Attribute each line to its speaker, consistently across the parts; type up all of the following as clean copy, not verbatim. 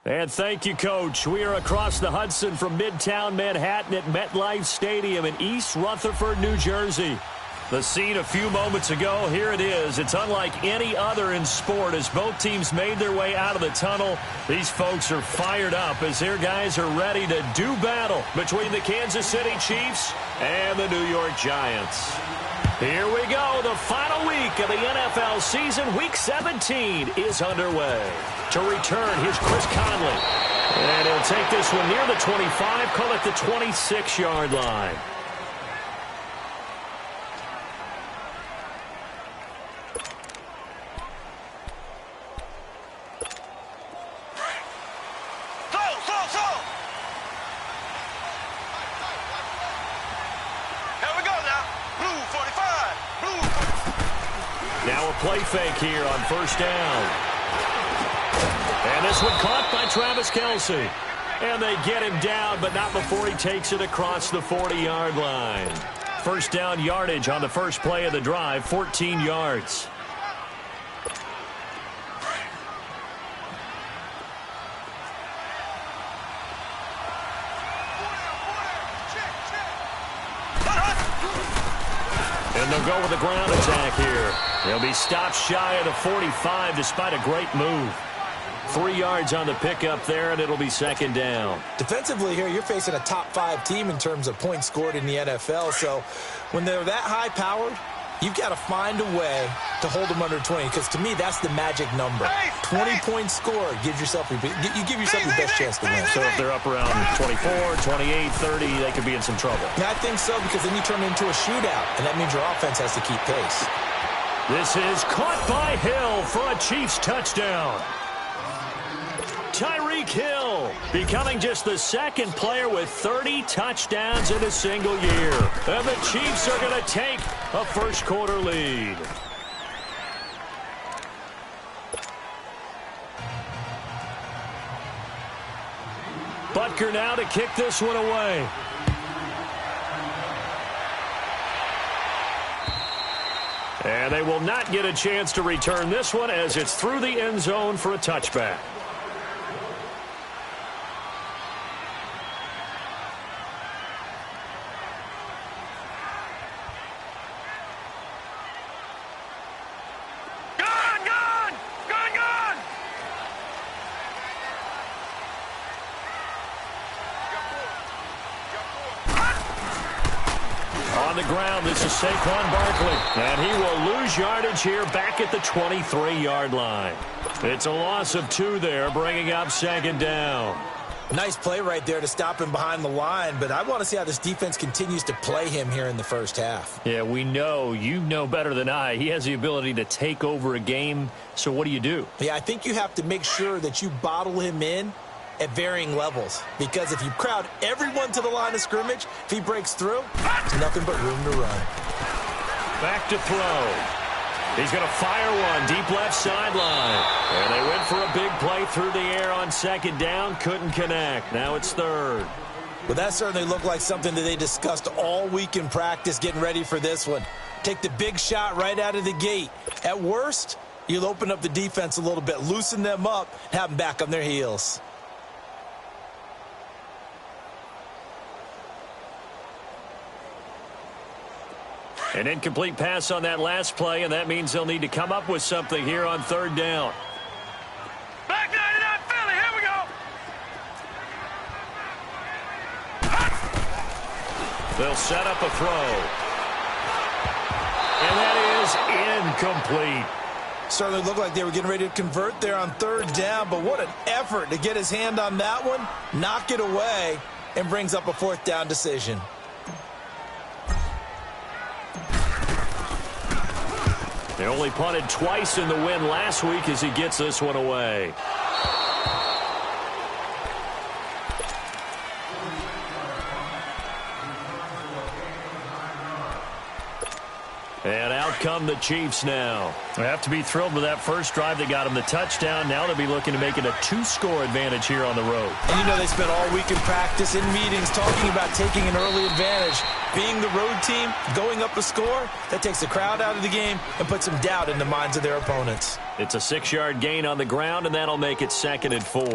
Speaker 1: And thank you, Coach. We are across the Hudson from Midtown Manhattan at MetLife Stadium in East Rutherford, New Jersey. The scene a few moments ago, here it is. It's unlike any other in sport as both teams made their way out of the tunnel. These folks are fired up as their guys are ready to do battle between the Kansas City Chiefs and the New York Giants. Here we go. The final week of the NFL season, Week 17, is underway. To return, here's Chris Conley. And he'll take this one near the 25, call it the 26-yard line. Now a play fake here on first down. And this one caught by Travis Kelce. And they get him down, but not before he takes it across the 40-yard line. First down yardage on the first play of the drive, 14 yards. And they'll go with a ground attack here. They'll be stopped shy of the 45 despite a great move. 3 yards on the pickup there, and it'll be second down.
Speaker 2: Defensively here, you're facing a top-5 team in terms of points scored in the NFL. So when they're that high-powered, you've got to find a way to hold them under 20. Because to me, that's the magic number. 20 points scored gives yourself you give yourself your best chance to win.
Speaker 1: So if they're up around 24, 28, 30, they could be in some trouble.
Speaker 2: Yeah, I think so, because then you turn it into a shootout, and that means your offense has to keep pace.
Speaker 1: This is caught by Hill for a Chiefs touchdown. Tyreek Hill becoming just the second player with 30 touchdowns in a single year. And the Chiefs are going to take a first-quarter lead. Butker now to kick this one away. And they will not get a chance to return this one as it's through the end zone for a touchback. On the ground, this is Saquon Barkley, and he will lose yardage here back at the 23-yard line. It's a loss of 2 there, bringing up second down.
Speaker 2: Nice play right there to stop him behind the line, but I want to see how this defense continues to play him here in the first half.
Speaker 1: Yeah, we know, you know better than I, he has the ability to take over a game, so what do?
Speaker 2: Yeah, I think you have to make sure that you bottle him in at varying levels, because if you crowd everyone to the line of scrimmage, if he breaks through, there's nothing but room to run.
Speaker 1: Back to throw. He's going to fire one deep left sideline. And they went for a big play through the air on second down, couldn't connect. Now it's third.
Speaker 2: Well, that certainly looked like something that they discussed all week in practice getting ready for this one. Take the big shot right out of the gate. At worst, you'll open up the defense a little bit, loosen them up, and have them back on their heels.
Speaker 1: An incomplete pass on that last play, and that means they'll need to come up with something here on third down.
Speaker 3: Back 99 Philly, here we go.
Speaker 1: They'll set up a throw. And that is incomplete.
Speaker 2: Certainly looked like they were getting ready to convert there on third down, but what an effort to get his hand on that one, knock it away, and brings up a fourth down decision.
Speaker 1: They only punted twice in the win last week as he gets this one away. And out come the Chiefs now. They have to be thrilled with that first drive that got them the touchdown. Now they'll be looking to make it a 2-score advantage here on the road.
Speaker 2: And you know they spent all week in practice, in meetings, talking about taking an early advantage. Being the road team, going up a score, that takes the crowd out of the game and puts some doubt in the minds of their opponents.
Speaker 1: It's a 6-yard gain on the ground, and that'll make it 2nd and 4.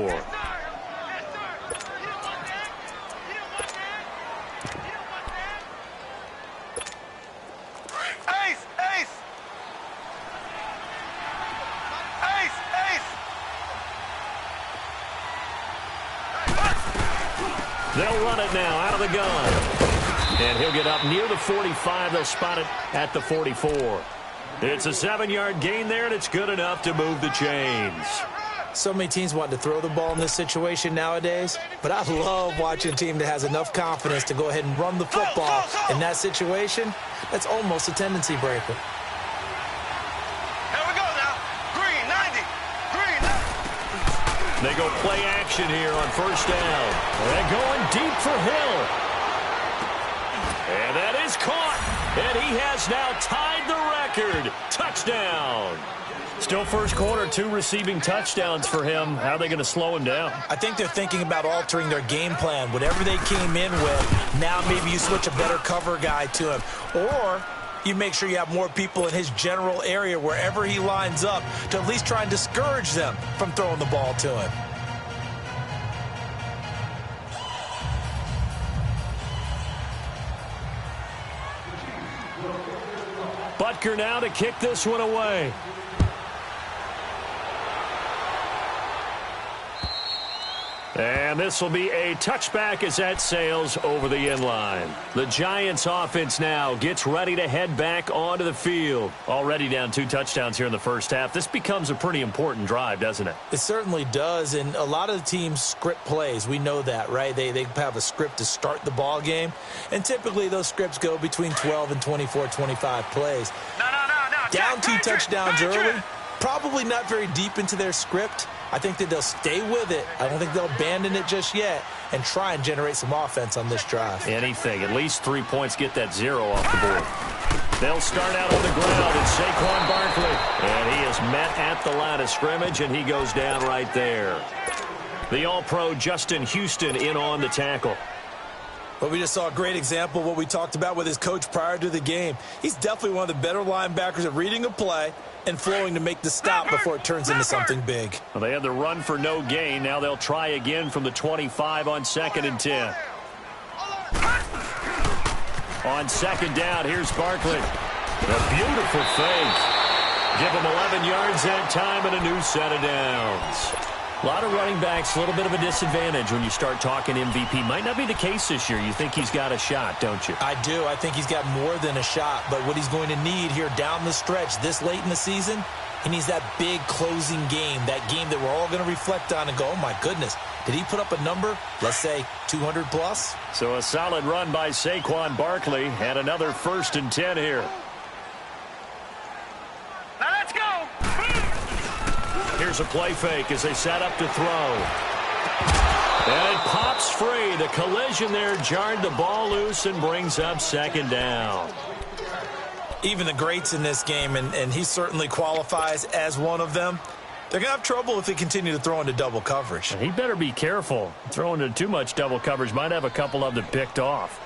Speaker 1: They'll run it now out of the gun. And he'll get up near the 45. They'll spot it at the 44. It's a 7-yard gain there, and it's good enough to move the chains.
Speaker 2: So many teams want to throw the ball in this situation nowadays, but I love watching a team that has enough confidence to go ahead and run the football. In that situation, that's almost a tendency breaker.
Speaker 3: Here we go now. Green, 90. Green, 90.
Speaker 1: They go play action here on first down. They're going deep for Hill. And that is caught. And he has now tied the record. Touchdown. Still first quarter, 2 receiving touchdowns for him. How are they going to slow him down?
Speaker 2: I think they're thinking about altering their game plan. Whatever they came in with, now maybe you switch a better cover guy to him. Or you make sure you have more people in his general area wherever he lines up to at least try and discourage them from throwing the ball to him.
Speaker 1: Butker now to kick this one away. And this will be a touchback as that sails over the end line. The Giants offense now gets ready to head back onto the field. Already down 2 touchdowns here in the first half. This becomes a pretty important drive, doesn't it?
Speaker 2: It certainly does, and a lot of the teams script plays. We know that, right? They have a script to start the ball game, and typically those scripts go between 12 and 24, 25 plays.
Speaker 3: No.
Speaker 2: Down 2 touchdowns early, probably not very deep into their script. I think that they'll stay with it. I don't think they'll abandon it just yet and try and generate some offense on this drive.
Speaker 1: Anything. At least 3 points, get that 0 off the board. They'll start out on the ground. It's Saquon Barkley. And he is met at the line of scrimmage, and he goes down right there. The All-Pro Justin Houston in on the tackle.
Speaker 2: But we just saw a great example of what we talked about with his coach prior to the game. He's definitely one of the better linebackers at reading a play and flowing to make the stop before it turns into something big.
Speaker 1: Well, they had the run for no gain. Now they'll try again from the 25 on 2nd and 10. On 2nd down, here's Barkley. A beautiful fake. Give him 11 yards that time and a new set of downs. A lot of running backs, a little bit of a disadvantage when you start talking MVP. Might not be the case this year. You think he's got a shot, don't you?
Speaker 2: I do. I think he's got more than a shot. But what he's going to need here down the stretch this late in the season, he needs that big closing game, that game that we're all going to reflect on and go, oh, my goodness, did he put up a number, let's say, 200 plus?
Speaker 1: So a solid run by Saquon Barkley and another 1st and 10 here.
Speaker 3: Now let's go.
Speaker 1: Here's a play fake as they set up to throw. And it pops free. The collision there jarred the ball loose and brings up 2nd down.
Speaker 2: Even the greats in this game, and he certainly qualifies as one of them, they're going to have trouble if they continue to throw into double coverage.
Speaker 1: And he better be careful. Throwing into too much double coverage might have a couple of them picked off.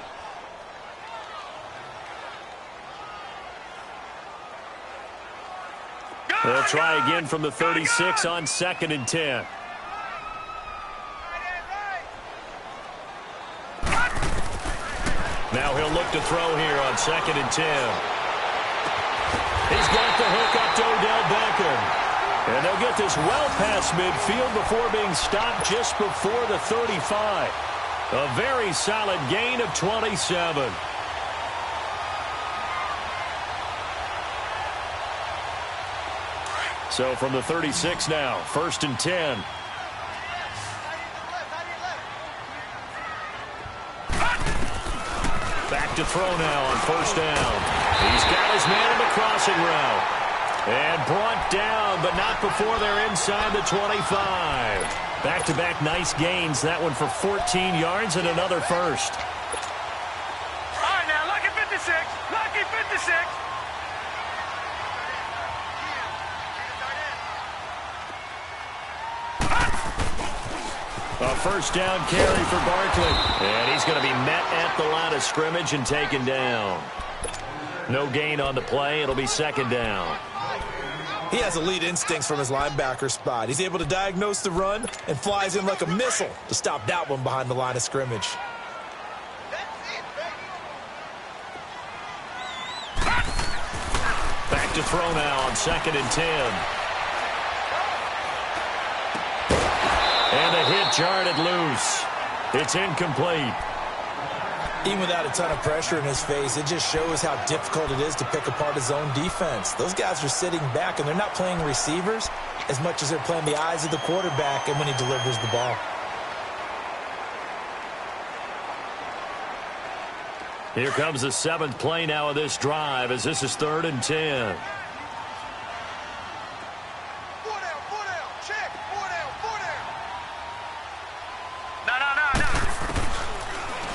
Speaker 1: They'll try again from the 36 on 2nd and 10. Now he'll look to throw here on 2nd and 10. He's got the hook up to Odell Beckham. And they'll get this well past midfield before being stopped just before the 35. A very solid gain of 27. So from the 36 now, 1st and 10. Back to throw now on 1st down. He's got his man in the crossing route. And brought down, but not before they're inside the 25. Back-to-back nice gains. That one for 14 yards and another 1st.
Speaker 3: All right, now, lucky 56. Lucky 56.
Speaker 1: A 1st down carry for Barkley. And he's going to be met at the line of scrimmage and taken down. No gain on the play. It'll be 2nd down.
Speaker 2: He has elite instincts from his linebacker spot. He's able to diagnose the run and flies in like a missile to stop that one behind the line of scrimmage.
Speaker 1: Back to throw now on 2nd and 10. And the hit jarred it loose. It's incomplete.
Speaker 2: Even without a ton of pressure in his face, it just shows how difficult it is to pick apart his own defense. Those guys are sitting back, and they're not playing receivers as much as they're playing the eyes of the quarterback and when he delivers the ball.
Speaker 1: Here comes the 7th play now of this drive as this is 3rd and 10.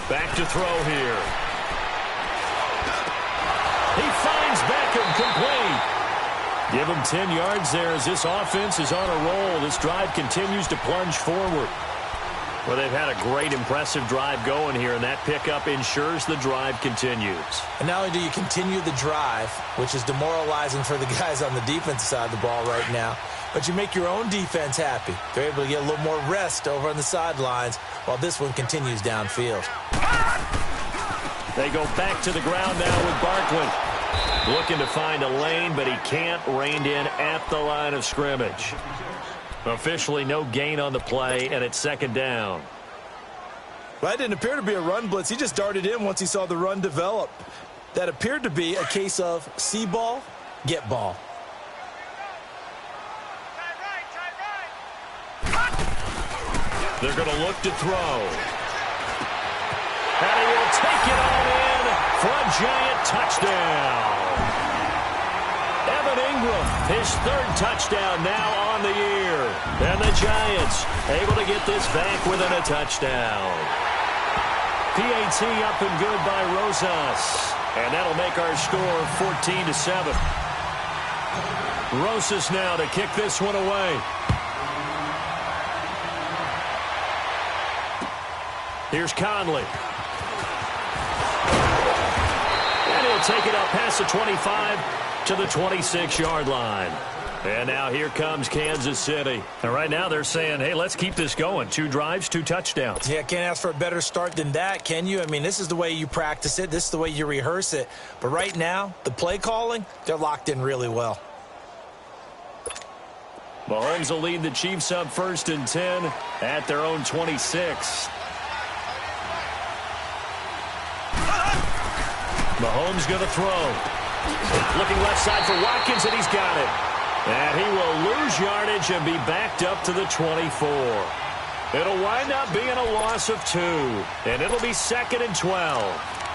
Speaker 1: Back to throw here. He finds Beckham complete. Give him 10 yards there as this offense is on a roll. This drive continues to plunge forward. Well, they've had a great, impressive drive going here, and that pickup ensures the drive continues.
Speaker 2: And not only do you continue the drive, which is demoralizing for the guys on the defensive side of the ball right now, but you make your own defense happy. They're able to get a little more rest over on the sidelines while this one continues downfield.
Speaker 1: They go back to the ground now with Barkley. Looking to find a lane, but he can't. Reined in at the line of scrimmage. Officially no gain on the play, and it's 2nd down.
Speaker 2: Well, that didn't appear to be a run blitz. He just darted in once he saw the run develop. That appeared to be a case of see ball, get ball.
Speaker 1: They're going to look to throw. And he will take it all in for a giant touchdown. Evan Ingram, his 3rd touchdown now on the year. And the Giants able to get this back within a touchdown. PAT up and good by Rosas. And that'll make our score 14-7. Rosas now to kick this one away. Here's Conley. And he'll take it up past the 25 to the 26-yard line. And now here comes Kansas City. And right now they're saying, hey, let's keep this going. 2 drives, 2 touchdowns.
Speaker 2: Yeah, can't ask for a better start than that, can you? I mean, this is the way you practice it. This is the way you rehearse it. But right now, the play calling, they're locked in really well.
Speaker 1: Mahomes will lead the Chiefs up 1st and 10 at their own 26. Mahomes going to throw. Looking left side for Watkins, and he's got it. And he will lose yardage and be backed up to the 24. It'll wind up being a loss of 2, and it'll be 2nd and 12.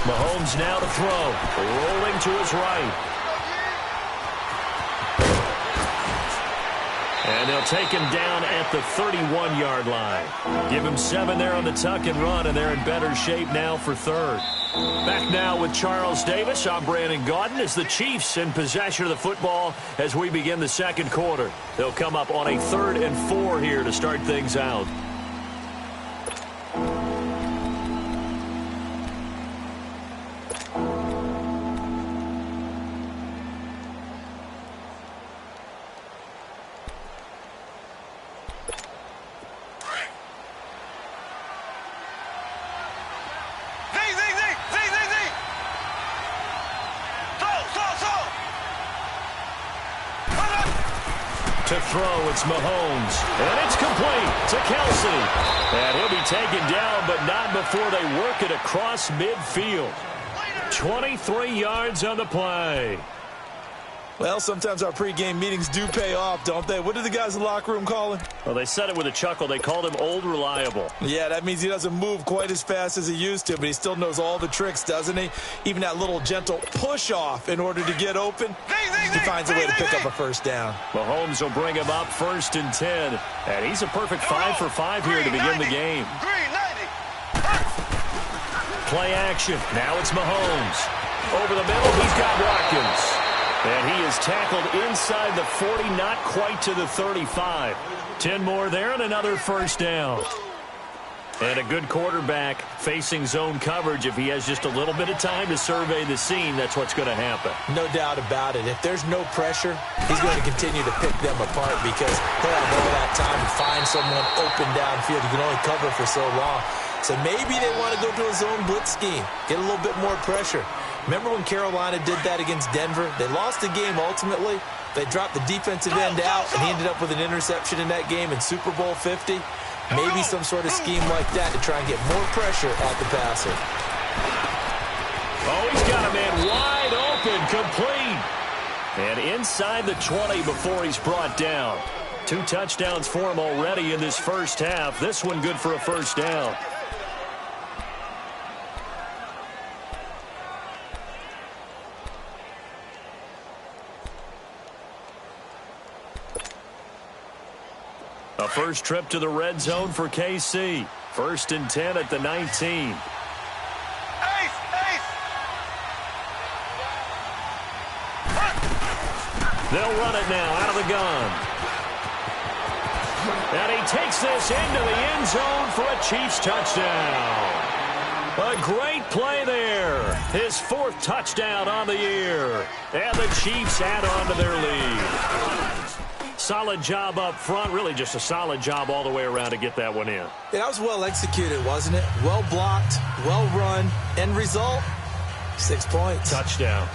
Speaker 1: Mahomes now to throw. Rolling to his right. And they'll take him down at the 31-yard line. Give him 7 there on the tuck and run, and they're in better shape now for 3rd. Back now with Charles Davis. I'm Brandon Gaudin as the Chiefs in possession of the football as we begin the 2nd quarter. They'll come up on a 3rd and 4 here to start things out. To throw, it's Mahomes. And it's complete to Kelsey. And he'll be taken down, but not before they work it across midfield. 23 yards on the play.
Speaker 2: Well, sometimes our pregame meetings do pay off, don't they? What did the guys in the locker room call him?
Speaker 1: Well, they said it with a chuckle. They called him Old Reliable.
Speaker 2: Yeah, that means he doesn't move quite as fast as he used to, but he still knows all the tricks, doesn't he? Even that little gentle push-off in order to get open. He finds a way to pick up a 1st down.
Speaker 1: Mahomes will bring him up 1st and 10. And he's a perfect 5 for 5 here to begin the game. Play action. Now it's Mahomes. Over the middle, he's got Watkins. And he is tackled inside the 40, not quite to the 35. 10 more there and another 1st down. And a good quarterback facing zone coverage, if he has just a little bit of time to survey the scene, that's what's going to happen.
Speaker 2: No doubt about it. If there's no pressure, he's going to continue to pick them apart because he'll have all that time to find someone open downfield. You can only cover for so long. So maybe they want to go to a zone blitz scheme, get a little bit more pressure. Remember when Carolina did that against Denver? They lost the game ultimately. They dropped the defensive end out, and he ended up with an interception in that game in Super Bowl 50. Maybe some sort of scheme like that to try and get more pressure at the passer.
Speaker 1: Oh, he's got a man wide open, complete. And inside the 20 before he's brought down. 2 touchdowns for him already in this first half. This one good for a first down. A first trip to the red zone for KC. 1st and 10 at the 19.
Speaker 3: Ace!
Speaker 1: They'll run it now out of the gun. And he takes this into the end zone for a Chiefs touchdown. A great play there. His 4th touchdown on the year. And the Chiefs add on to their lead. Solid job up front. Really just a solid job all the way around to get that one in.
Speaker 2: Yeah, that was well executed, wasn't it? Well blocked, well run. End result, 6 points.
Speaker 1: Touchdown.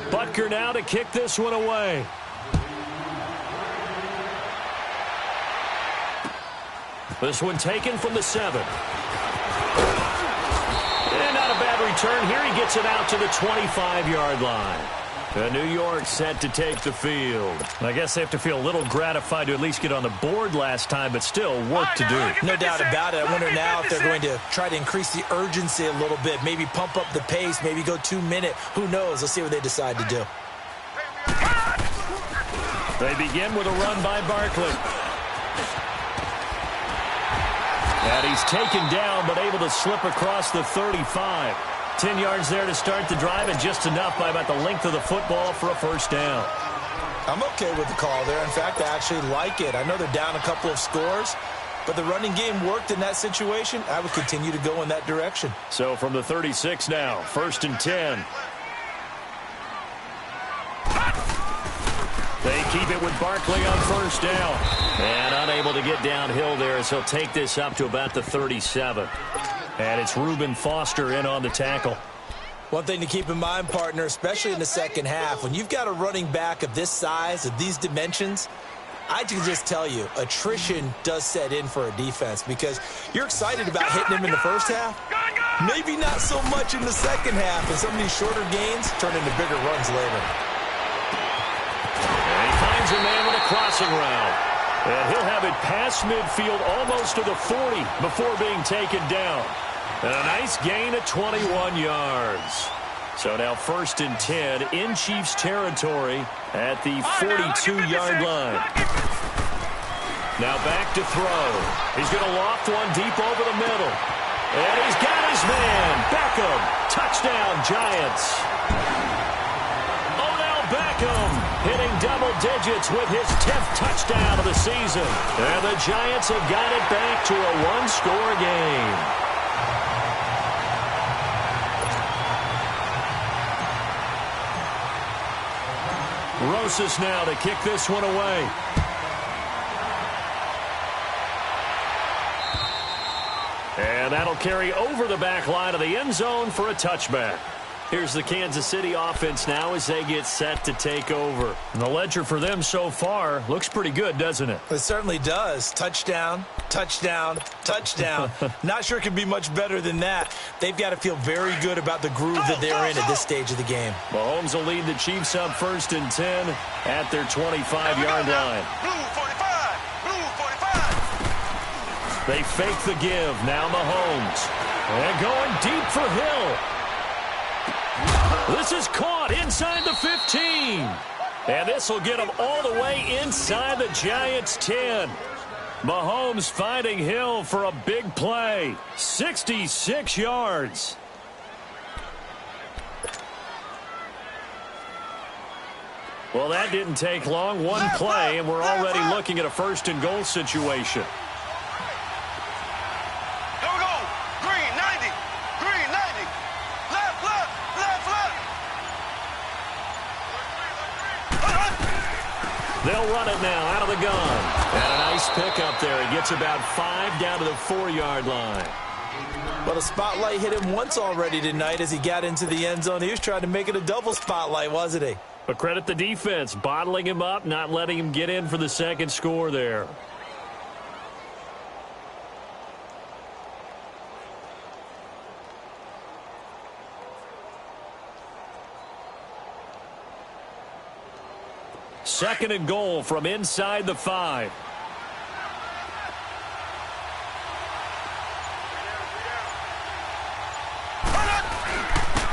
Speaker 1: Butker now to kick this one away. This one taken from the 7. And not a bad return. Here he gets it out to the 25-yard line. New York set to take the field. I guess they have to feel a little gratified to at least get on the board last time, but still work to do.
Speaker 2: No doubt about it. I wonder now if they're going to try to increase the urgency a little bit, maybe pump up the pace, maybe go 2-minute. Who knows? Let's see what they decide to do.
Speaker 1: They begin with a run by Barkley. And he's taken down, but able to slip across the 35. 10 yards there to start the drive, and just enough by about the length of the football for a first down.
Speaker 2: I'm okay with the call there. In fact, I actually like it. I know they're down a couple of scores, but the running game worked in that situation. I would continue to go in that direction.
Speaker 1: So from the 36 now, 1st and 10. They keep it with Barkley on first down. And unable to get downhill there as he'll take this up to about the 37. And it's Reuben Foster in on the tackle.
Speaker 2: One thing to keep in mind, partner, especially in the second half, when you've got a running back of this size, of these dimensions, I can just tell you, attrition does set in for a defense because you're excited about hitting him in the first half. Maybe not so much in the second half, and some of these shorter gains turn into bigger runs later.
Speaker 1: And he finds a man with a crossing route. And he'll have it past midfield almost to the 40 before being taken down. And a nice gain of 21 yards. So now 1st and 10 in Chiefs territory at the 42-yard line. Now back to throw. He's going to loft one deep over the middle. And he's got his man. Beckham. Touchdown, Giants. Odell Beckham hitting double digits with his 10th touchdown of the season. And the Giants have got it back to a one-score game. Rosas now to kick this one away. And that'll carry over the back line of the end zone for a touchback. Here's the Kansas City offense now as they get set to take over. And the ledger for them so far looks pretty good, doesn't it?
Speaker 2: It certainly does. Touchdown, touchdown, touchdown. Not sure it could be much better than that. They've got to feel very good about the groove that they're in at this stage of the game.
Speaker 1: Mahomes will lead the Chiefs up 1st and 10 at their 25-yard line.
Speaker 3: Blue 45. Blue 45.
Speaker 1: They fake the give. Now Mahomes. And going deep for Hill. This is caught inside the 15. And this will get him all the way inside the Giants' 10. Mahomes finding Hill for a big play. 66 yards. Well, that didn't take long. One play, and we're already looking at a first-and-goal situation.
Speaker 3: Here we go. Green, 90. Green, 90. Left, left, left, left.
Speaker 1: They'll run it now out of the gun. And a nice pickup there. He gets about 5 down to the 4-yard line.
Speaker 2: Well, the spotlight hit him once already tonight as he got into the end zone. He was trying to make it a double spotlight, wasn't he?
Speaker 1: But credit the defense, bottling him up, not letting him get in for the second score there. Second and goal from inside the 5.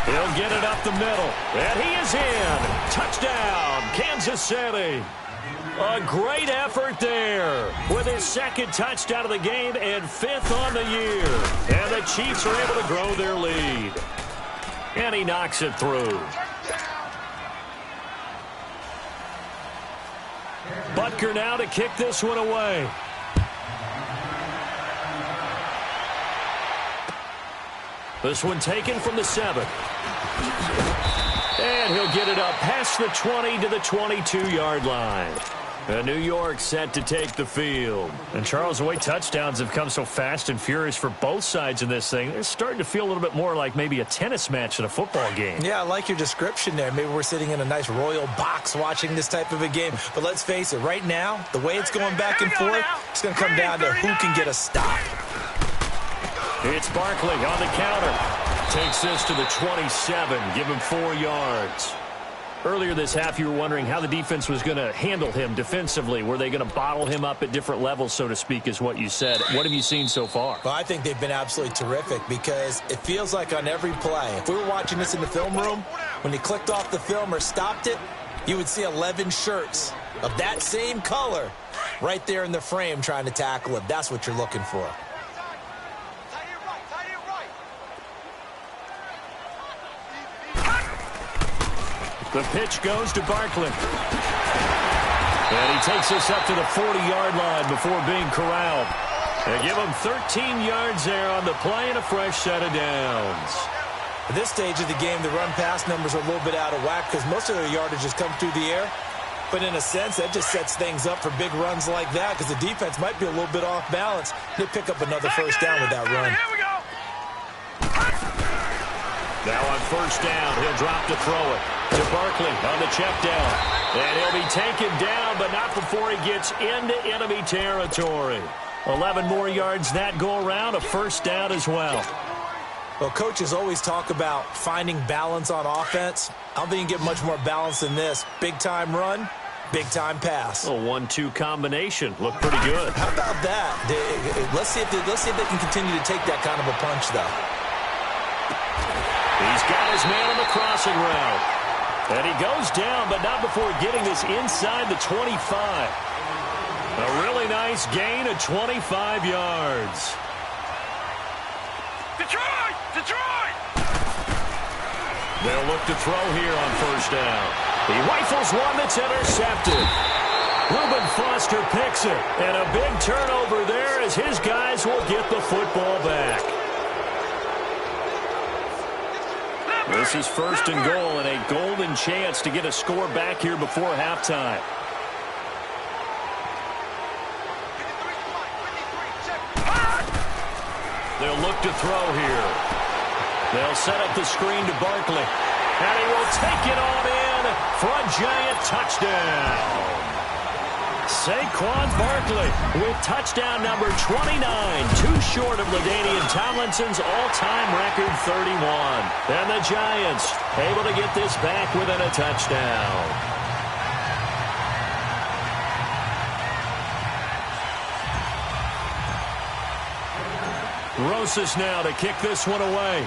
Speaker 1: He'll get it up the middle, and he is in. Touchdown, Kansas City. A great effort there with his second touchdown of the game and 5th on the year. And the Chiefs are able to grow their lead. And he knocks it through. Butker now to kick this one away. This one taken from the 7. And he'll get it up past the 20 to the 22-yard line. New York set to take the field. And Charles, the way touchdowns have come so fast and furious for both sides in this thing, it's starting to feel a little bit more like maybe a tennis match than a football game.
Speaker 2: Yeah, I like your description there. Maybe we're sitting in a nice royal box watching this type of a game. But let's face it, right now, the way it's going back and forth, it's going to come down to who can get a stop.
Speaker 1: It's Barkley on the counter. Takes this to the 27. Give him 4 yards. Earlier this half, you were wondering how the defense was going to handle him defensively. Were they going to bottle him up at different levels, so to speak, is what you said. What have you seen so far?
Speaker 2: Well, I think they've been absolutely terrific because it feels like on every play, if we were watching this in the film room, when you clicked off the film or stopped it, you would see 11 shirts of that same color right there in the frame trying to tackle him. That's what you're looking for.
Speaker 1: The pitch goes to Barkley. And he takes us up to the 40-yard line before being corralled. They give him 13 yards there on the play and a fresh set of downs.
Speaker 2: At this stage of the game, the run-pass numbers are a little bit out of whack because most of their yardage has come through the air. But in a sense, that just sets things up for big runs like that because the defense might be a little bit off balance. They pick up another first down with that run.
Speaker 3: Here we go.
Speaker 1: Now on first down, he'll drop to throw it to Barkley on the check down. And he'll be taken down, but not before he gets into enemy territory. 11 more yards that go around, a first down as well.
Speaker 2: Well, coaches always talk about finding balance on offense. I don't think you can get much more balance than this. Big-time run, big-time pass.
Speaker 1: A 1-2 combination. Looked pretty good.
Speaker 2: How about that? Let's see if they can continue to take that kind of a punch, though.
Speaker 1: He's got his man on the crossing route. And he goes down, but not before getting this inside the 25. A really nice gain of 25 yards.
Speaker 3: Detroit! Detroit!
Speaker 1: They'll look to throw here on first down. He rifles one that's intercepted. Reuben Foster picks it. And a big turnover there as his guys will get the football back. This is first and goal and a golden chance to get a score back here before halftime. They'll look to throw here. They'll set up the screen to Barkley. And he will take it on in for a giant touchdown. Saquon Barkley with touchdown number 29, too short of LaDainian Tomlinson's all-time record 31. And the Giants able to get this back within a touchdown. Rosas now to kick this one away.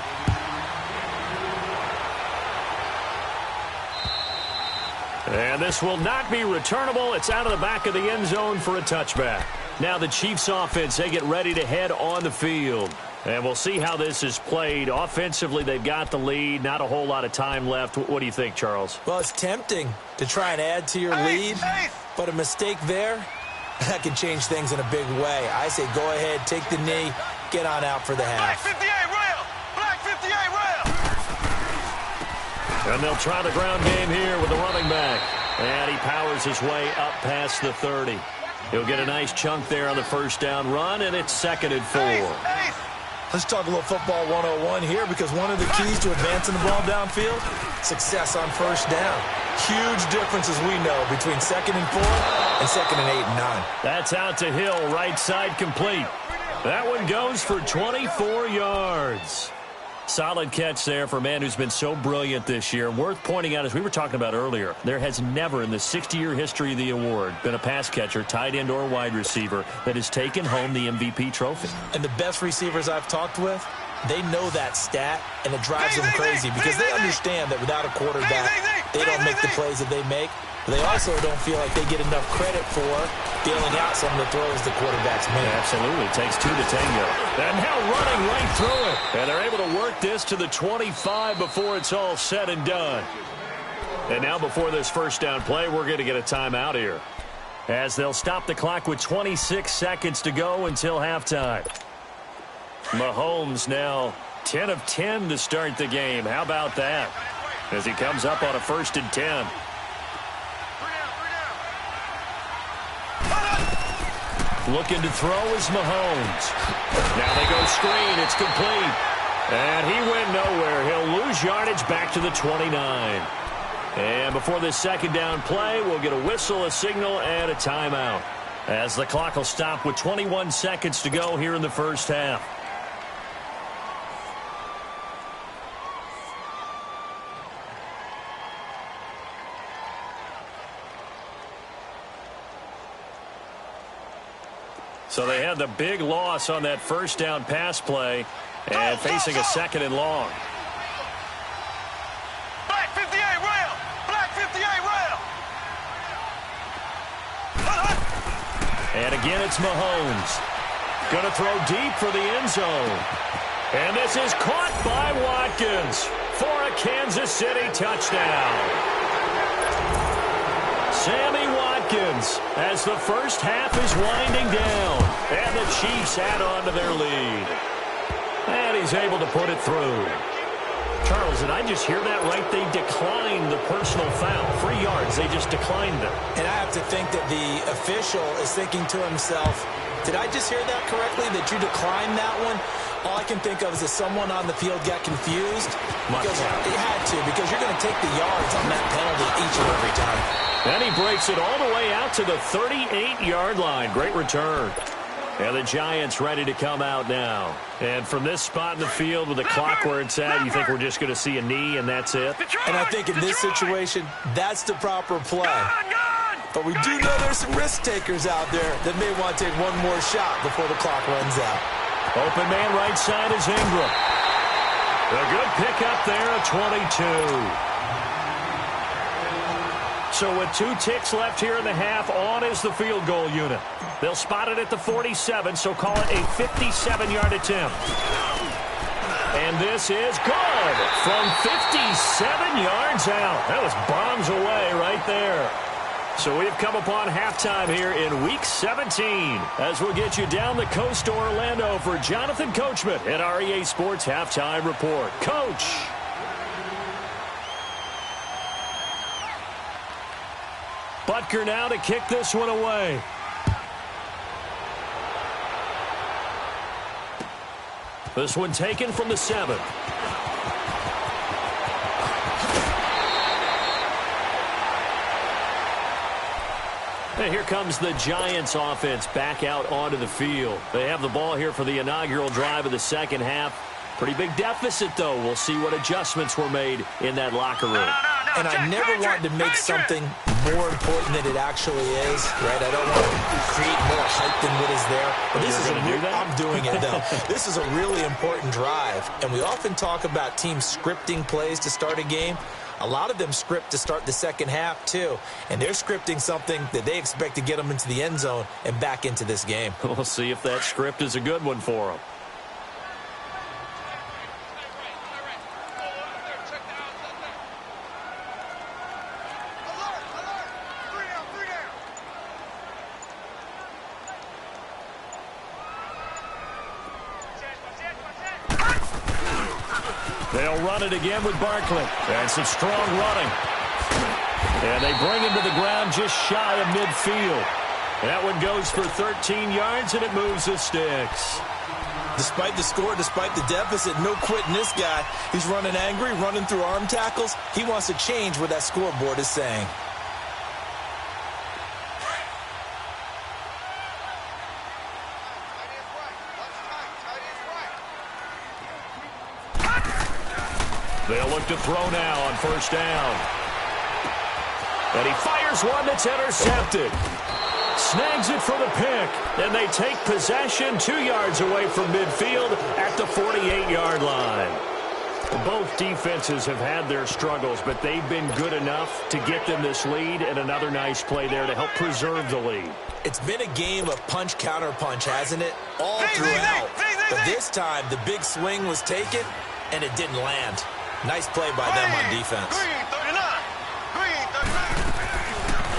Speaker 1: And this will not be returnable. It's out of the back of the end zone for a touchback. Now the Chiefs offense, they get ready to head on the field. And we'll see how this is played. Offensively, they've got the lead. Not a whole lot of time left. What do you think, Charles?
Speaker 2: Well, it's tempting to try and add to your lead, but a mistake there, that can change things in a big way. I say go ahead, take the knee, get on out for the half.
Speaker 3: Black 58 rail! Black 58 rail!
Speaker 1: And they'll try the ground game here with the running back. And he powers his way up past the 30. He'll get a nice chunk there on the first down run, and it's 2nd and 4.
Speaker 2: Let's talk a little football 101 here, because one of the keys to advancing the ball downfield, success on first down. Huge difference, as we know, between 2nd and 4 and 2nd and 8 and 9.
Speaker 1: That's out to Hill, right side complete. That one goes for 24 yards. Solid catch there for a man who's been so brilliant this year. Worth pointing out, as we were talking about earlier, there has never in the 60-year history of the award been a pass catcher, tight end, or wide receiver that has taken home the MVP trophy.
Speaker 2: And the best receivers I've talked with, they know that stat, and it drives them crazy because they understand that without a quarterback, they don't make the plays that they make. But they also don't feel like they get enough credit for bailing out some of the throws the quarterbacks make.
Speaker 1: Absolutely. Takes 2 to tango. And now running right through it. And they're able to work this to the 25 before it's all said and done. And now before this first down play, we're going to get a timeout here, as they'll stop the clock with 26 seconds to go until halftime. Mahomes now 10 of 10 to start the game. How about that? As he comes up on a 1st and 10. Looking to throw is Mahomes. Now they go screen. It's complete. And he went nowhere. He'll lose yardage back to the 29. And before this second down play, we'll get a whistle, a signal, and a timeout, as the clock will stop with 21 seconds to go here in the first half. So they had the big loss on that first down pass play, and facing a 2nd and long.
Speaker 3: Black 58 rail! Black 58 rail!
Speaker 1: And again, it's Mahomes. Going to throw deep for the end zone. And this is caught by Watkins for a Kansas City touchdown. Sammy Watkins, as the first half is winding down, and the Chiefs add on to their lead. And he's able to put it through. Charles, did I just hear that right? They declined the personal foul. 3 yards, they just declined them.
Speaker 2: And I have to think that the official is thinking to himself, did I just hear that correctly, that you declined that one? All I can think of is that someone on the field got confused. Because they had to, because you're going to take the yards on that penalty each and every time.
Speaker 1: And he breaks it all the way out to the 38-yard line. Great return. And the Giants ready to come out now. And from this spot in the field with the clock where it's at, you think we're just going to see a knee and that's it?
Speaker 2: And I think in this situation, that's the proper play. But we do know there's some risk takers out there that may want to take one more shot before the clock runs out.
Speaker 1: Open man right side is Ingram. A good pickup there at 22. So with 2 ticks left here in the half, on is the field goal unit. They'll spot it at the 47, so call it a 57-yard attempt. And this is good from 57 yards out. That was bombs away right there. So we've come upon halftime here in Week 17, as we'll get you down the coast to Orlando for Jonathan Coachman at our EA Sports Halftime Report. Coach. Butker now to kick this one away. This one taken from the 7. And here comes the Giants offense back out onto the field. They have the ball here for the inaugural drive of the second half. Pretty big deficit, though. We'll see what adjustments were made in that locker room.
Speaker 2: And I never wanted to make something more important than it actually is, right? I don't want to create more hype than what is there. But this is I'm doing it, though. This is a really important drive. And we often talk about teams scripting plays to start a game. A lot of them script to start the second half, too. And they're scripting something that they expect to get them into the end zone and back into this game.
Speaker 1: We'll see if that script is a good one for them. They'll run it again with Barkley. And some strong running. And they bring him to the ground just shy of midfield. That one goes for 13 yards, and it moves the sticks.
Speaker 2: Despite the score, despite the deficit, no quitting this guy. He's running angry, running through arm tackles. He wants to change what that scoreboard is saying.
Speaker 1: They'll look to throw now on first down. And he fires one that's intercepted. Snags it for the pick. And they take possession 2 yards away from midfield at the 48-yard line. Both defenses have had their struggles, but they've been good enough to get them this lead, and another nice play there to help preserve the lead.
Speaker 2: It's been a game of punch-counter-punch, hasn't it? All throughout. But this time, the big swing was taken, and it didn't land. Nice play by them on defense.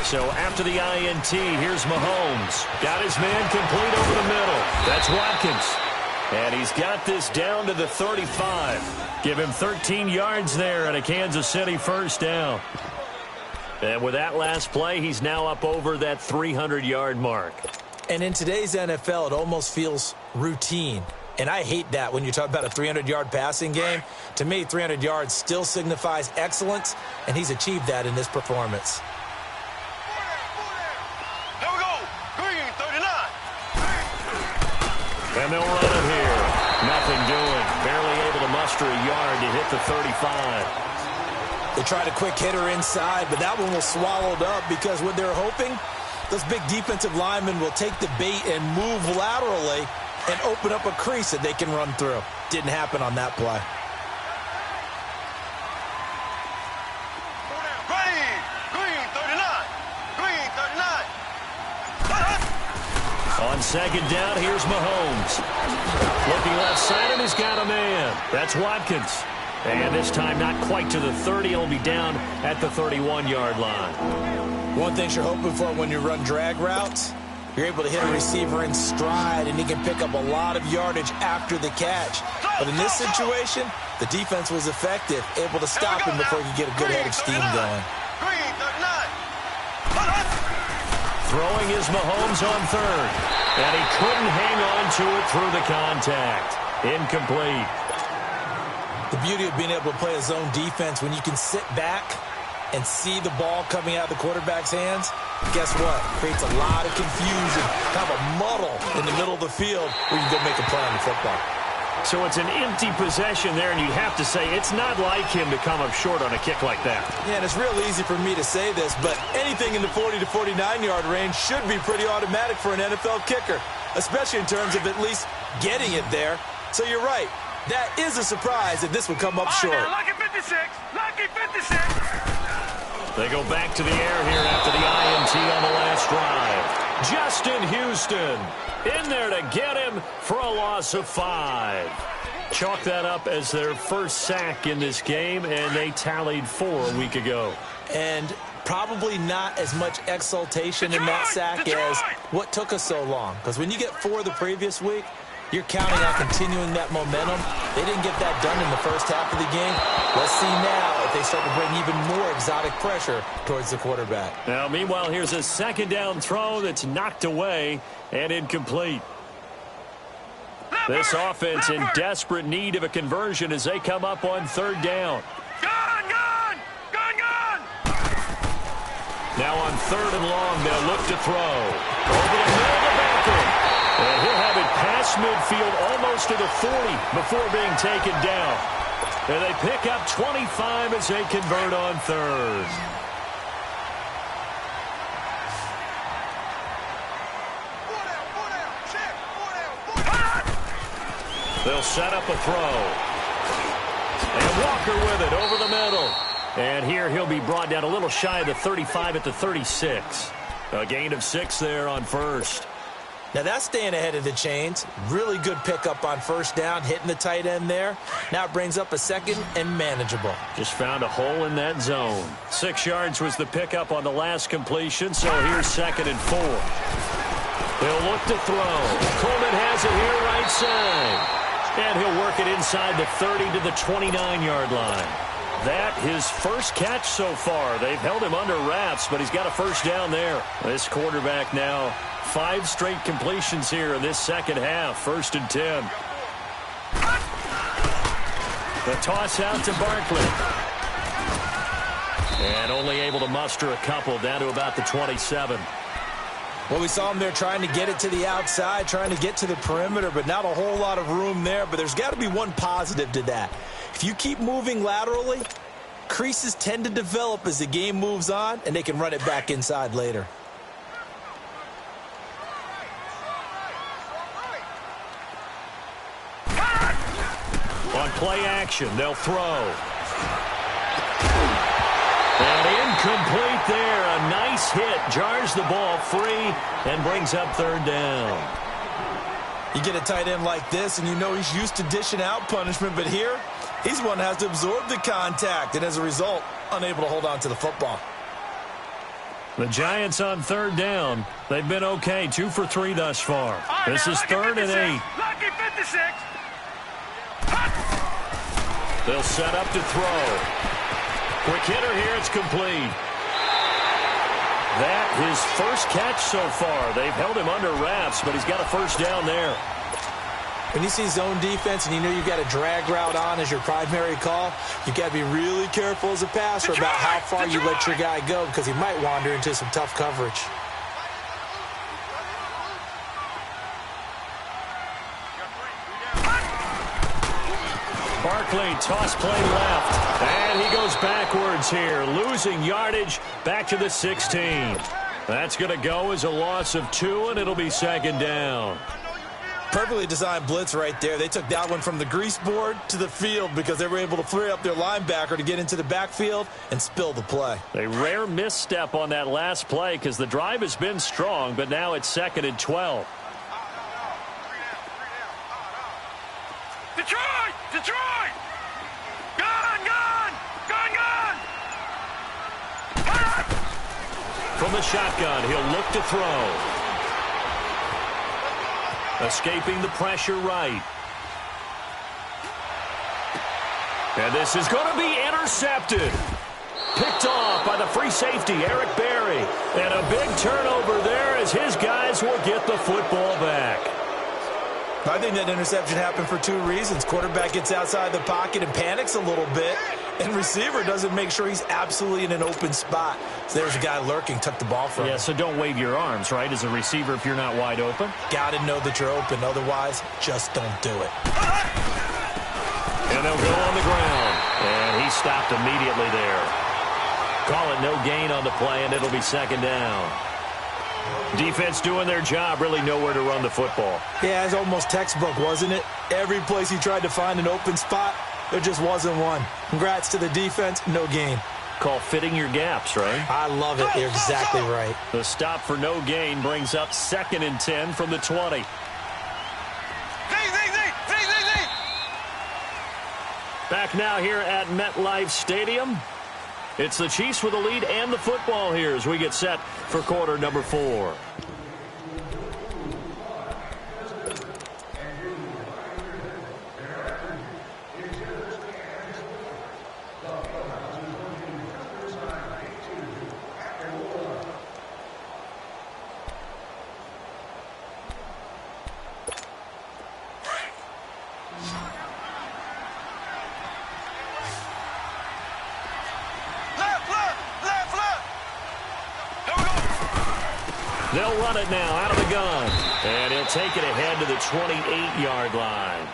Speaker 1: So after the INT, here's Mahomes. Got his man complete over the middle. That's Watkins. And he's got this down to the 35. Give him 13 yards there and a Kansas City first down. And with that last play, he's now up over that 300-yard mark.
Speaker 2: And in today's NFL, it almost feels routine. And I hate that when you talk about a 300-yard passing game. To me, 300 yards still signifies excellence, and he's achieved that in this performance.
Speaker 3: There we go. Green, 39.
Speaker 1: And they'll run it here. Nothing doing. Barely able to muster a yard to hit the 35.
Speaker 2: They tried a quick hitter inside, but that one was swallowed up because what they're hoping, those big defensive linemen will take the bait and move laterally and open up a crease that they can run through. Didn't happen on that play.
Speaker 3: Ready. Green, 39. Green, 39.
Speaker 1: On second down, here's Mahomes. Looking left side, and he's got a man. That's Watkins. And this time not quite to the 30. He'll be down at the 31-yard line.
Speaker 2: One thing you're hoping for when you run drag routes, you're able to hit a receiver in stride, and he can pick up a lot of yardage after the catch. But in this situation, the defense was effective, able to stop him before he could get a good head of steam going.
Speaker 3: Green, 39.
Speaker 1: Throwing is Mahomes on third. And he couldn't hang on to it through the contact. Incomplete.
Speaker 2: The beauty of being able to play a zone defense when you can sit back and see the ball coming out of the quarterback's hands, guess what? Creates a lot of confusion, kind of a muddle in the middle of the field where you can go make a play on the football.
Speaker 1: So it's an empty possession there, and you'd have to say it's not like him to come up short on a kick like that.
Speaker 2: Yeah, and it's real easy for me to say this, but anything in the 40 to 49-yard range should be pretty automatic for an NFL kicker, especially in terms of at least getting it there. So you're right. That is a surprise that this would come up short.
Speaker 3: Lucky 56. Lucky 56.
Speaker 1: They go back to the air here after the INT on the last drive. Justin Houston in there to get him for a loss of 5. Chalk that up as their first sack in this game, and they tallied 4 a week ago.
Speaker 2: And probably not as much exultation in that sack as what took us so long. Because when you get 4 the previous week, you're counting on continuing that momentum. They didn't get that done in the first half of the game. Let's see now if they start to bring even more exotic pressure towards the quarterback.
Speaker 1: Now, meanwhile, here's a second down throw that's knocked away and incomplete. This offense in desperate need of a conversion as they come up on third down.
Speaker 3: Gone, gone. Gone, gone.
Speaker 1: Now on third and long, they'll look to throw. Over the middle of the backer. And he'll have it past midfield almost to the 40 before being taken down. And they pick up 25 as they convert on third. They'll set up a throw. And Walker with it over the middle. And here he'll be brought down a little shy of the 35 at the 36. A gain of 6 there on first.
Speaker 2: Now that's staying ahead of the chains. Really good pickup on first down, hitting the tight end there. Now it brings up a second and manageable.
Speaker 1: Just found a hole in that zone. 6 yards was the pickup on the last completion, so here's second and 4. They'll look to throw. Coleman has it here right side. And he'll work it inside the 30 to the 29-yard line. That his first catch so far. They've held him under wraps, but he's got a first down there. This quarterback now 5 straight completions here in this second half. 1st and 10. The toss out to Barkley. And only able to muster a couple down to about the 27.
Speaker 2: Well, we saw him there trying to get it to the outside, trying to get to the perimeter, but not a whole lot of room there. But there's got to be one positive to that. If you keep moving laterally, creases tend to develop as the game moves on, and they can run it back inside later.
Speaker 1: On play action, they'll throw. And incomplete there. A nice hit. Jars the ball free and brings up 3rd down.
Speaker 2: You get a tight end like this, and you know he's used to dishing out punishment, but here, he's the one that has to absorb the contact, and as a result, unable to hold on to the football.
Speaker 1: The Giants on 3rd down. They've been okay. 2 for 3 thus far. This is 3rd and 8.
Speaker 3: Lucky 56.
Speaker 1: They'll set up to throw. Quick hitter here. It's complete. That his first catch so far. They've held him under wraps, but he's got a first down there.
Speaker 2: When you see zone defense and you know you've got a drag route on as your primary call, you've got to be really careful as a passer about how far you let your guy go because he might wander into some tough coverage.
Speaker 1: Barkley, toss play left, and he goes backwards here, losing yardage back to the 16. That's going to go as a loss of 2, and it'll be 2nd down.
Speaker 2: Perfectly designed blitz right there. They took that one from the grease board to the field because they were able to free up their linebacker to get into the backfield and spill the play.
Speaker 1: A rare misstep on that last play because the drive has been strong, but now it's 2nd and 12.
Speaker 3: Detroit! Detroit! Gone! Gone! Gone! Gone!
Speaker 1: From the shotgun, he'll look to throw. Escaping the pressure right. And this is going to be intercepted. Picked off by the free safety, Eric Berry. And a big turnover there as his guys will get the football back.
Speaker 2: I think that interception happened for 2 reasons. Quarterback gets outside the pocket and panics a little bit, and receiver doesn't make sure he's absolutely in an open spot. So there's a guy lurking, took the ball from him.
Speaker 1: Yeah, so don't wave your arms, right, as a receiver if you're not wide open.
Speaker 2: Got to know that you're open. Otherwise, just don't do it.
Speaker 1: And they'll go on the ground. And he stopped immediately there. Call it no gain on the play, and it'll be 2nd down. Defense doing their job, really nowhere to run the football.
Speaker 2: Yeah, it's almost textbook, wasn't it? Every place he tried to find an open spot, there just wasn't one. Congrats to the defense, no gain.
Speaker 1: Call fitting your gaps, right?
Speaker 2: I love it. You're exactly right.
Speaker 1: The stop for no gain brings up 2nd and 10 from the 20. Back now here at MetLife Stadium. It's the Chiefs with the lead and the football here as we get set for quarter number 4. They'll run it now out of the gun. And he'll take it ahead to the 28-yard line.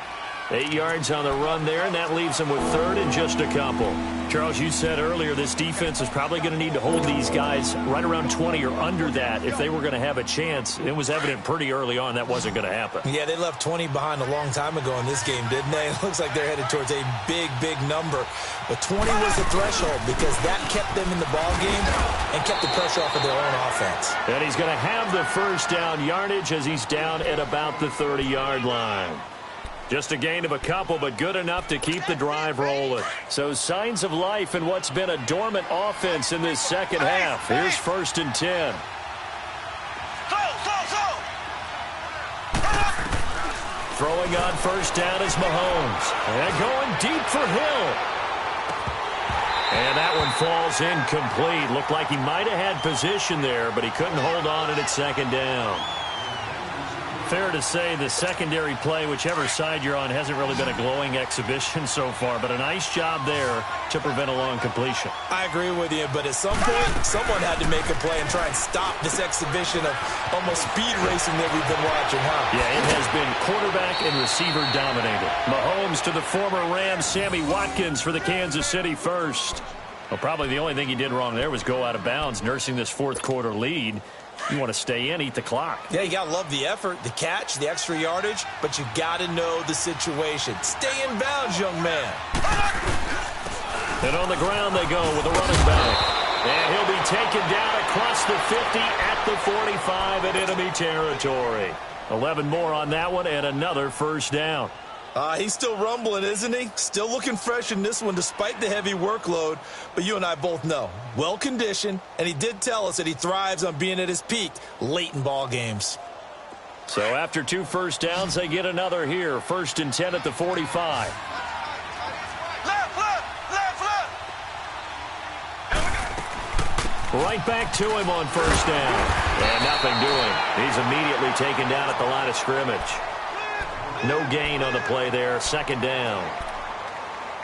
Speaker 1: 8 yards on the run there, and that leaves them with 3rd and just a couple. Charles, you said earlier this defense is probably going to need to hold these guys right around 20 or under that if they were going to have a chance. It was evident pretty early on that wasn't going to happen.
Speaker 2: Yeah, they left 20 behind a long time ago in this game, didn't they? It looks like they're headed towards a big, big number. But 20 was the threshold because that kept them in the ball game and kept the pressure off of their own offense.
Speaker 1: And he's going to have the first down yardage as he's down at about the 30-yard line. Just a gain of a couple, but good enough to keep the drive rolling. So signs of life in what's been a dormant offense in this second half. Here's 1st and 10. Throwing on first down is Mahomes. And going deep for Hill. And that one falls incomplete. Looked like he might have had position there, but he couldn't hold on at second down. Fair to say the secondary play, whichever side you're on, hasn't really been a glowing exhibition so far, but a nice job there to prevent a long completion.
Speaker 2: I agree with you, but at some point, someone had to make a play and try and stop this exhibition of almost speed racing that we've been watching, huh?
Speaker 1: Yeah, it has been quarterback and receiver dominated. Mahomes to the former Rams, Sammy Watkins for the Kansas City first. Well, probably the only thing he did wrong there was go out of bounds, nursing this fourth quarter lead. You want to stay in, eat the clock.
Speaker 2: Yeah, you got to love the effort, the catch, the extra yardage, but you got to know the situation. Stay in bounds, young man.
Speaker 1: And on the ground they go with a running back. And he'll be taken down across the 50 at the 45 in enemy territory. 11 more on that one and another first down.
Speaker 2: He's still rumbling, isn't he? Still looking fresh in this one despite the heavy workload. But you and I both know, well-conditioned, and he did tell us that he thrives on being at his peak late in ball games.
Speaker 1: So after 2 first downs, they get another here. 1st and 10 at the 45. Right back to him on first down. And nothing doing. He's immediately taken down at the line of scrimmage. No gain on the play there. 2nd down.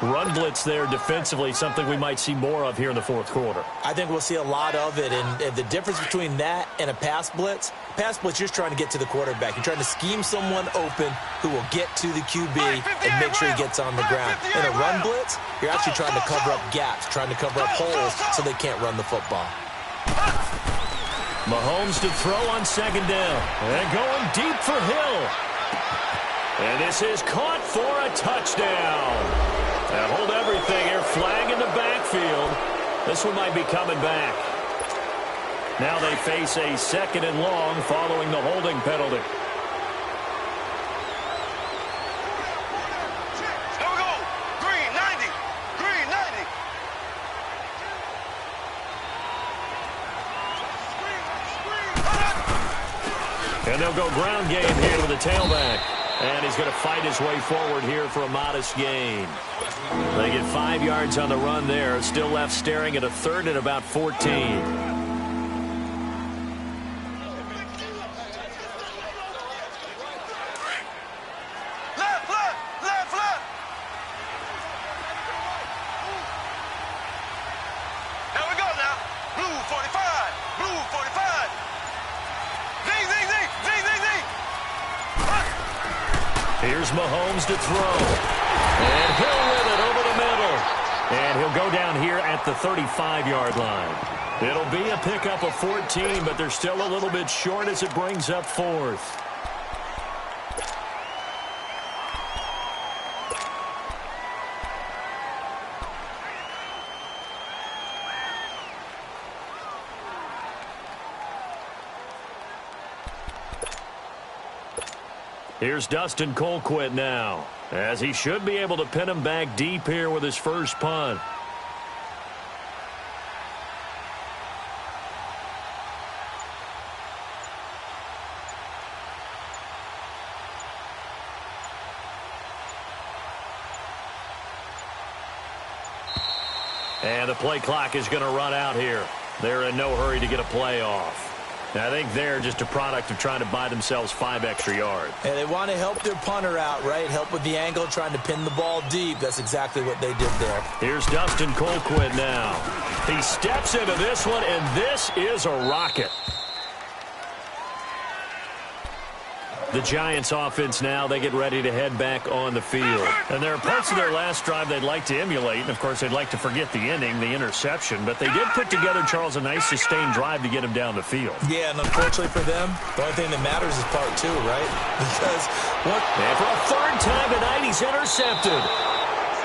Speaker 1: Run blitz there defensively, something we might see more of here in the fourth quarter.
Speaker 2: I think we'll see a lot of it, and the difference between that and a pass blitz, you're just trying to get to the quarterback. You're trying to scheme someone open who will get to the QB and make sure he gets on the ground. In a run blitz, you're actually trying to cover up gaps, trying to cover up holes so they can't run the football.
Speaker 1: Mahomes to throw on 2nd down. And going deep for Hill. And this is caught for a touchdown. Now hold everything here. Flag in the backfield. This one might be coming back. Now they face a 2nd and long following the holding penalty.
Speaker 3: Here we go. Green 90. Green 90.
Speaker 1: And they'll go ground game here with the tailback. And he's going to fight his way forward here for a modest gain. They get 5 yards on the run there. Still left staring at a 3rd and about 14.
Speaker 2: Here's Mahomes to throw. And Hill with it over the middle. And he'll go down here at the 35-yard line. It'll be a pickup of 14, but they're still a little bit short as it brings up 4th. Here's Dustin Colquitt now, as he should be able to pin him back deep here with his first punt. And the play clock is going to run out here. They're in no hurry to get a play off. I think they're just a product of trying to buy themselves 5 extra yards. And they want to help their punter out, right? Help with the angle, trying to pin the ball deep. That's exactly what they did there. Here's Dustin Colquitt now. He steps into this one, and this is a rocket. The Giants offense now, they get ready to head back on the field. And there are parts of their last drive they'd like to emulate. And, of course, they'd like to forget the ending, the interception. But they did put together, Charles, a nice sustained drive to get him down the field. Yeah, and unfortunately for them, the only thing that matters is part 2, right? Because and for a 3rd time tonight, he's intercepted.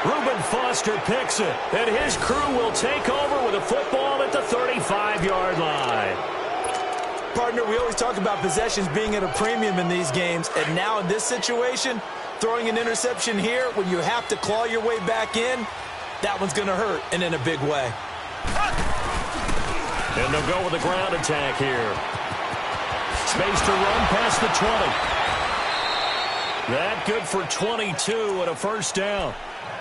Speaker 2: Reuben Foster picks it. And his crew will take over with a football at the 35-yard line. Partner, we always talk about possessions being at a premium in these games, and now in this situation, throwing an interception here when you have to claw your way back in, that one's going to hurt, and in a big way. And they'll go with a ground attack here. Space to run past the 20.
Speaker 1: That good for 22 and a first down.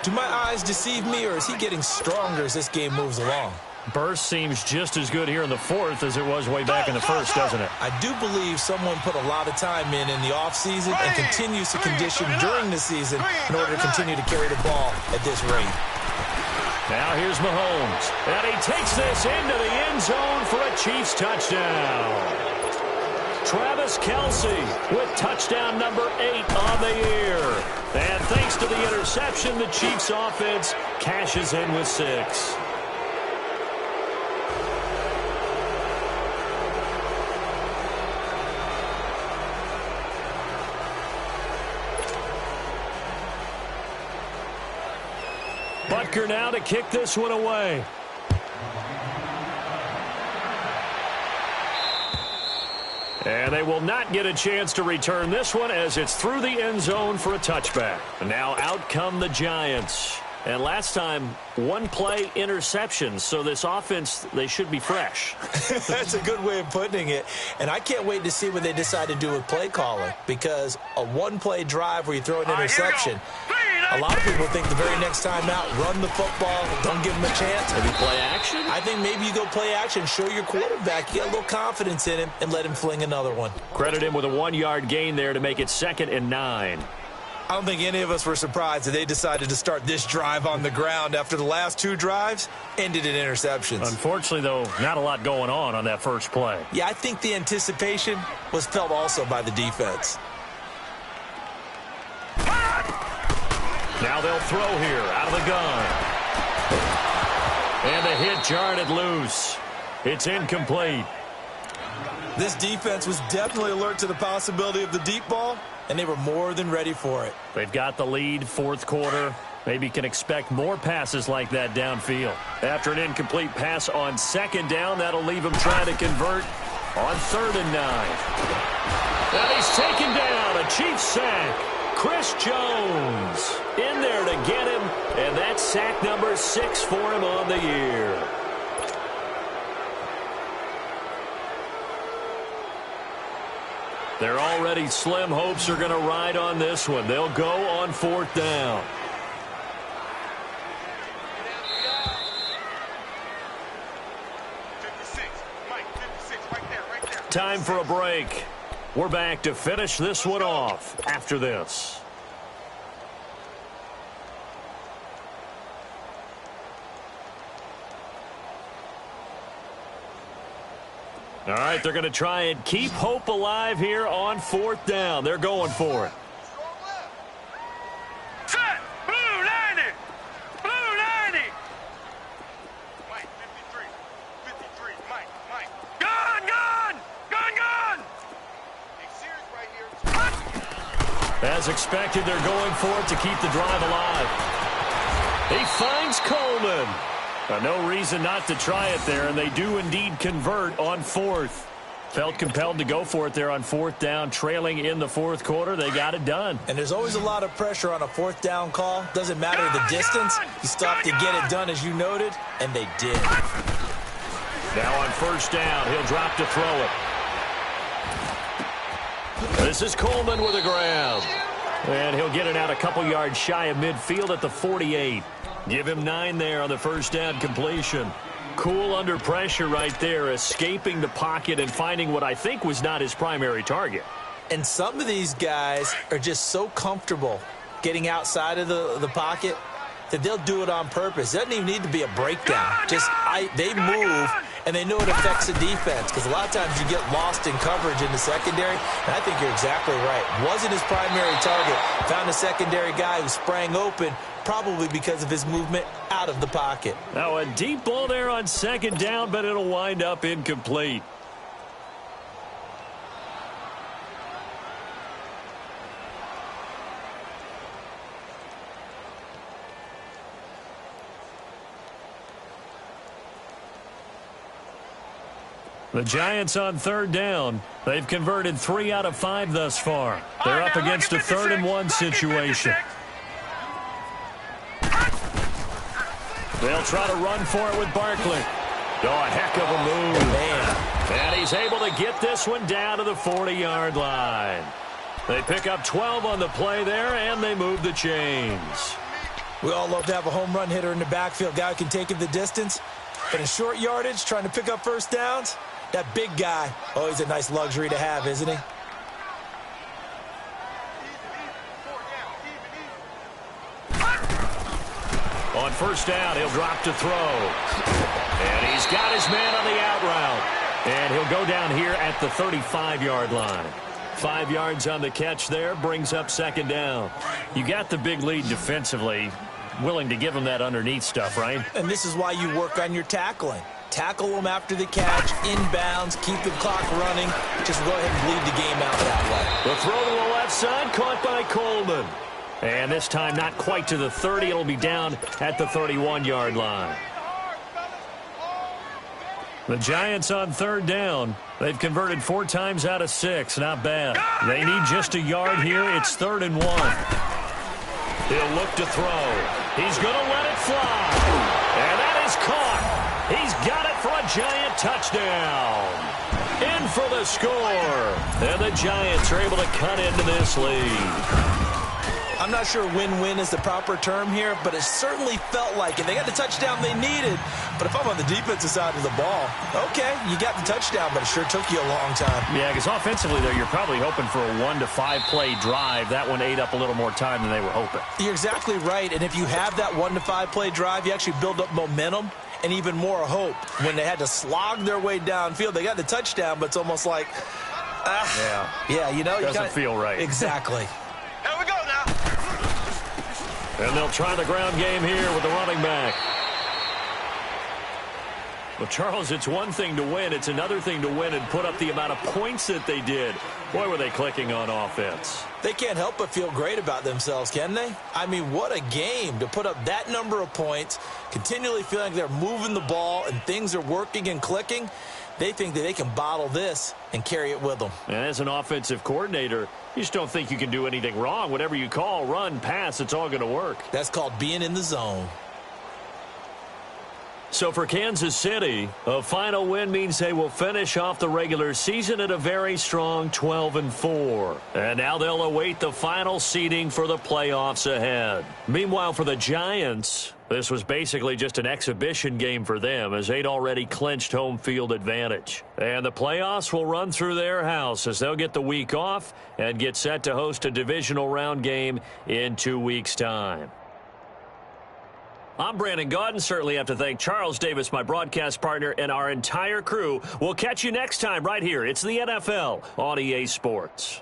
Speaker 2: Do my eyes deceive me, or is he getting stronger as this game moves along?
Speaker 1: Burst seems just as good here in the fourth as it was way back in the first, doesn't it?
Speaker 2: I do believe someone put a lot of time in the offseason and continues to condition during the season in order to continue to carry the ball at this rate.
Speaker 1: Now here's Mahomes, and he takes this into the end zone for a Chiefs touchdown. Travis Kelce with touchdown number 8 on the year. And thanks to the interception, the Chiefs offense cashes in with 6. Butker now to kick this one away. And they will not get a chance to return this one as it's through the end zone for a touchback. And now out come the Giants. And last time, one play interception. So this offense, they should be fresh.
Speaker 2: That's a good way of putting it. And I can't wait to see what they decide to do with play calling. Because a one-play drive where you throw an interception, a lot of people think the very next time out, run the football, don't give them a chance.
Speaker 1: Maybe play action?
Speaker 2: I think maybe you go play action, show your quarterback, you got a little confidence in him, and let him fling another one.
Speaker 1: Credit him with a 1-yard gain there to make it 2nd and 9.
Speaker 2: I don't think any of us were surprised that they decided to start this drive on the ground after the last 2 drives ended in interceptions.
Speaker 1: Unfortunately, though, not a lot going on that first play.
Speaker 2: Yeah, I think the anticipation was felt also by the defense.
Speaker 1: Now they'll throw here out of the gun. And the hit jarred it loose. It's incomplete.
Speaker 2: This defense was definitely alert to the possibility of the deep ball, and they were more than ready for it.
Speaker 1: They've got the lead, 4th quarter. Maybe can expect more passes like that downfield. After an incomplete pass on 2nd down, that'll leave them trying to convert on 3rd and 9. And he's taken down. A Chiefs sack. Chris Jones in there to get him, and that's sack number 6 for him on the year. Their already slim hopes are going to ride on this one. They'll go on 4th down. Time for a break. We're back to finish this one off after this. All right, they're going to try and keep hope alive here on 4th down. They're going for it.
Speaker 3: Set! Blue 90! Blue 90! Mike, 53. 53. Mike. Gun! Right here.
Speaker 1: As expected, they're going for it to keep the drive alive. He finds Coleman. No reason not to try it there, and they do indeed convert on 4th. Felt compelled to go for it there on 4th down, trailing in the 4th quarter. They got it done.
Speaker 2: And there's always a lot of pressure on a 4th down call. Doesn't matter the distance. You still have to get it done, as you noted, and they did.
Speaker 1: Now on 1st down, he'll drop to throw it. This is Coleman with a grab. And he'll get it out a couple yards shy of midfield at the 48. Give him 9 there on the 1st down completion. Cool under pressure right there, escaping the pocket and finding what I think was not his primary target.
Speaker 2: And some of these guys are just so comfortable getting outside of the pocket that they'll do it on purpose. It doesn't even need to be a breakdown. They move, and they know it affects the defense, because a lot of times you get lost in coverage in the secondary, and I think you're exactly right. Wasn't his primary target. Found a secondary guy who sprang open, probably because of his movement out of the pocket.
Speaker 1: Now a deep ball there on 2nd down, but it'll wind up incomplete. The Giants on 3rd down. They've converted 3 out of 5 thus far. They're up against a 3rd and 1 situation. They'll try to run for it with Barkley. Oh, a heck of a move.
Speaker 2: Man.
Speaker 1: And he's able to get this one down to the 40-yard line. They pick up 12 on the play there, and they move the chains.
Speaker 2: We all love to have a home run hitter in the backfield, guy who can take it the distance. But in short yardage, trying to pick up first downs, that big guy, oh, he's a nice luxury to have, isn't he?
Speaker 1: On first down, he'll drop to throw. And he's got his man on the out route. And he'll go down here at the 35-yard line. 5 yards on the catch there, brings up second down. You got the big lead defensively, willing to give them that underneath stuff, right?
Speaker 2: And this is why you work on your tackling. Tackle them after the catch, inbounds, keep the clock running. Just go ahead and bleed the game out that way.
Speaker 1: The throw to the left side, caught by Coleman. And this time not quite to the 30. It'll be down at the 31-yard line. The Giants on third down. They've converted 4 times out of 6. Not bad. They need just a yard here. It's 3rd and 1. He'll look to throw. He's going to let it fly. And that is caught. He's got it for a Giant touchdown. In for the score. And the Giants are able to cut into this lead.
Speaker 2: I'm not sure win-win is the proper term here, but it certainly felt like it. They got the touchdown they needed, but if I'm on the defensive side of the ball, okay, you got the touchdown, but it sure took you a long time.
Speaker 1: Yeah, because offensively, though, you're probably hoping for a 1 to 5 play drive. That one ate up a little more time than they were hoping.
Speaker 2: You're exactly right, and if you have that 1 to 5 play drive, you actually build up momentum and even more hope. When they had to slog their way downfield, they got the touchdown, but it's almost like, yeah, you know,
Speaker 1: doesn't feel right.
Speaker 2: Exactly.
Speaker 3: Here we go now.
Speaker 1: And they'll try the ground game here with the running back. Well, Charles, it's one thing to win. It's another thing to win and put up the amount of points that they did. Boy, were they clicking on offense.
Speaker 2: They can't help but feel great about themselves, can they? I mean, what a game to put up that number of points, continually feeling like they're moving the ball and things are working and clicking. They think that they can bottle this and carry it with them.
Speaker 1: And as an offensive coordinator, you just don't think you can do anything wrong. Whatever you call, run, pass, it's all going to work.
Speaker 2: That's called being in the zone.
Speaker 1: So for Kansas City, a final win means they will finish off the regular season at a very strong 12-4. And now they'll await the final seeding for the playoffs ahead. Meanwhile, for the Giants, this was basically just an exhibition game for them as they'd already clinched home field advantage. And the playoffs will run through their house as they'll get the week off and get set to host a divisional round game in 2 weeks' time. I'm Brandon Gaudin. Certainly have to thank Charles Davis, my broadcast partner, and our entire crew. We'll catch you next time right here. It's the NFL on EA Sports.